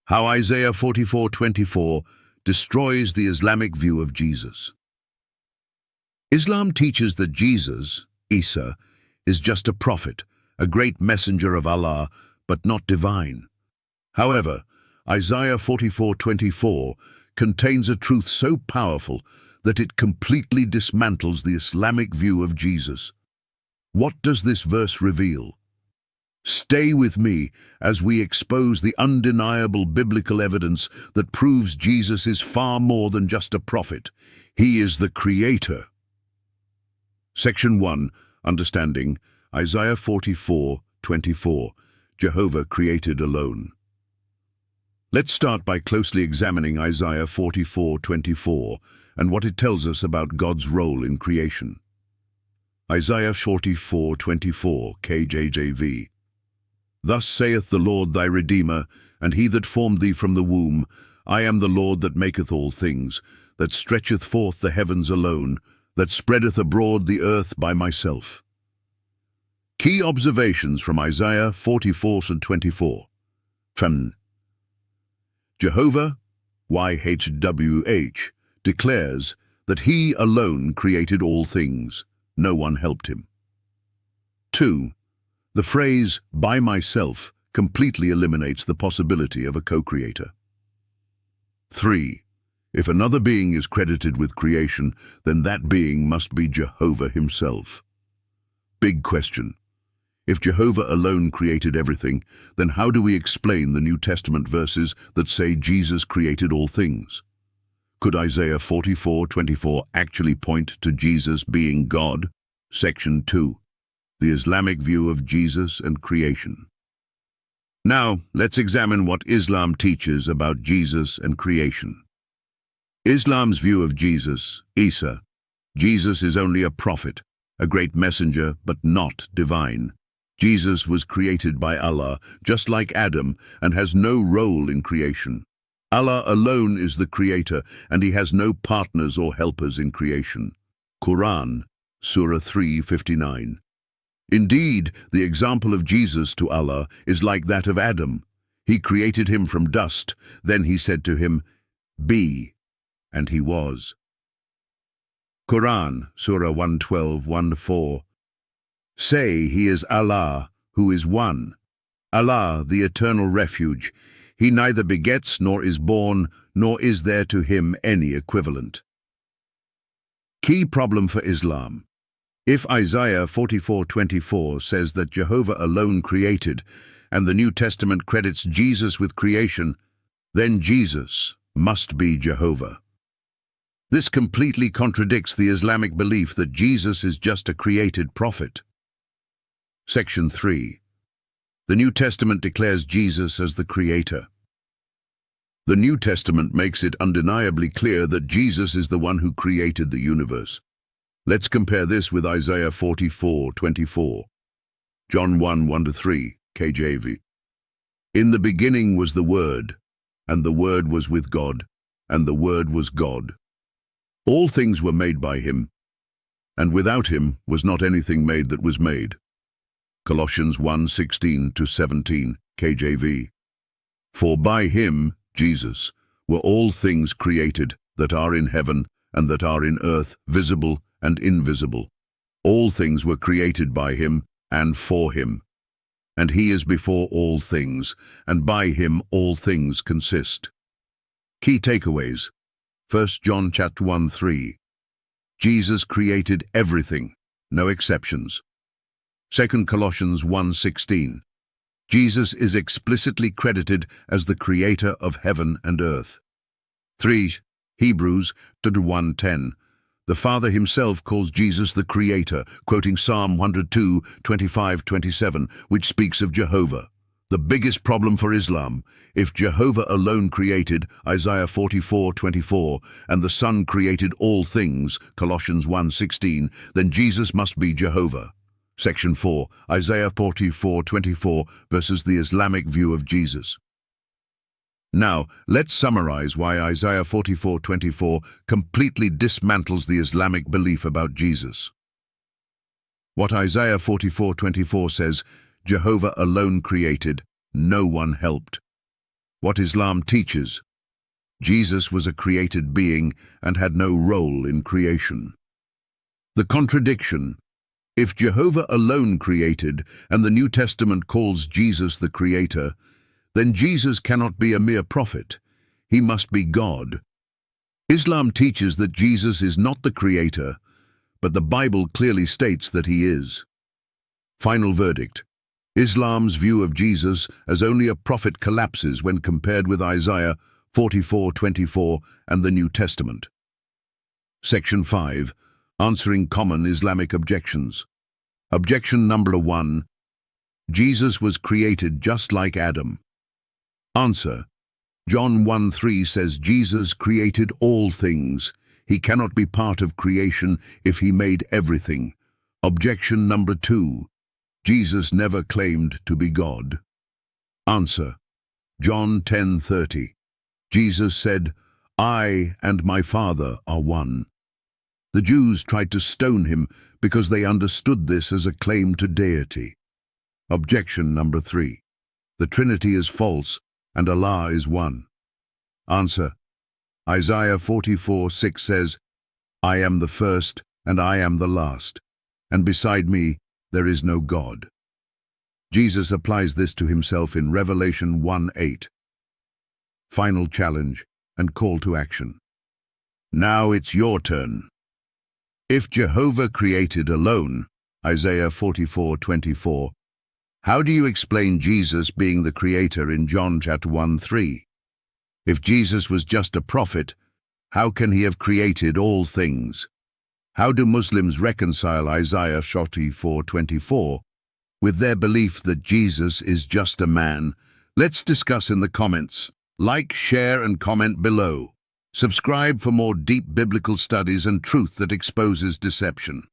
How Isaiah 44:24 destroys the Islamic view of Jesus. Islam teaches that Jesus, Isa, is just a prophet, a great messenger of Allah, but not divine. However, Isaiah 44:24 contains a truth so powerful that it completely dismantles the Islamic view of Jesus. What does this verse reveal? Stay with me as we expose the undeniable biblical evidence that proves Jesus is far more than just a prophet. He is the Creator. Section 1. Understanding Isaiah 44:24. Jehovah created alone. Let's start by closely examining Isaiah 44:24 and what it tells us about God's role in creation. Isaiah 44:24, KJV. Thus saith the Lord thy Redeemer, and he that formed thee from the womb, I am the Lord that maketh all things, that stretcheth forth the heavens alone, that spreadeth abroad the earth by myself. Key observations from Isaiah 44:24. Jehovah, YHWH, declares that he alone created all things. No one helped him. 2. The phrase, by myself, completely eliminates the possibility of a co-creator. 3. If another being is credited with creation, then that being must be Jehovah himself. Big question. If Jehovah alone created everything, then how do we explain the New Testament verses that say Jesus created all things? Could Isaiah 44:24 actually point to Jesus being God? Section 2. The Islamic view of Jesus and creation. Now, let's examine what Islam teaches about Jesus and creation. Islam's view of Jesus, Isa. Jesus is only a prophet, a great messenger, but not divine. Jesus was created by Allah, just like Adam, and has no role in creation. Allah alone is the creator, and he has no partners or helpers in creation. Quran, Surah 3:59. Indeed, the example of Jesus to Allah is like that of Adam. He created him from dust, then he said to him, "Be," and he was. Quran, Surah 112:1-4. Say, he is Allah, who is one. Allah, the eternal refuge. He neither begets nor is born, nor is there to him any equivalent. Key problem for Islam. If Isaiah 44:24 says that Jehovah alone created, and the New Testament credits Jesus with creation, then Jesus must be Jehovah. This completely contradicts the Islamic belief that Jesus is just a created prophet. Section 3. The New Testament declares Jesus as the Creator. The New Testament makes it undeniably clear that Jesus is the one who created the universe. Let's compare this with Isaiah 44:24. John 1:1-3, KJV. In the beginning was the Word, and the Word was with God, and the Word was God. All things were made by him, and without him was not anything made that was made. Colossians 1:16-17, KJV. For by him, Jesus, were all things created that are in heaven and that are in earth, visible and invisible. All things were created by him and for him. And he is before all things, and by him all things consist. Key takeaways. 1 John 1:3. Jesus created everything, no exceptions. 2 Colossians 1:16. Jesus is explicitly credited as the creator of heaven and earth. 3. Hebrews 1:10. The Father himself calls Jesus the Creator, quoting Psalm 102:25-27, which speaks of Jehovah. The biggest problem for Islam: if Jehovah alone created, Isaiah 44:24, and the Son created all things, Colossians 1:16, then Jesus must be Jehovah. Section 4, Isaiah 44:24 versus the Islamic view of Jesus. Now, let's summarize why Isaiah 44:24 completely dismantles the Islamic belief about Jesus. What Isaiah 44:24 says, Jehovah alone created, no one helped. What Islam teaches: Jesus was a created being and had no role in creation. The contradiction: if Jehovah alone created and the New Testament calls Jesus the Creator, then Jesus cannot be a mere prophet. He must be God. Islam teaches that Jesus is not the Creator, but the Bible clearly states that he is. Final verdict: Islam's view of Jesus as only a prophet collapses when compared with Isaiah 44:24 and the New Testament. Section 5. Answering common Islamic objections. Objection number 1. Jesus was created just like Adam. Answer: John 1:3 says Jesus created all things. He cannot be part of creation if he made everything. Objection number 2. Jesus never claimed to be God. Answer: John 10:30. Jesus said, "I and my Father are one." The Jews tried to stone him because they understood this as a claim to deity. Objection number 3. The Trinity is false and Allah is one. Answer: Isaiah 44:6 says, "I am the first and I am the last, and beside me there is no God." Jesus applies this to himself in Revelation 1:8. Final challenge and call to action. Now it's your turn. If Jehovah created alone, Isaiah 44:24, how do you explain Jesus being the creator in John chapter 1:3? If Jesus was just a prophet, how can he have created all things? How do Muslims reconcile Isaiah 44:24 with their belief that Jesus is just a man? Let's discuss in the comments. Like, share, and comment below. Subscribe for more deep biblical studies and truth that exposes deception.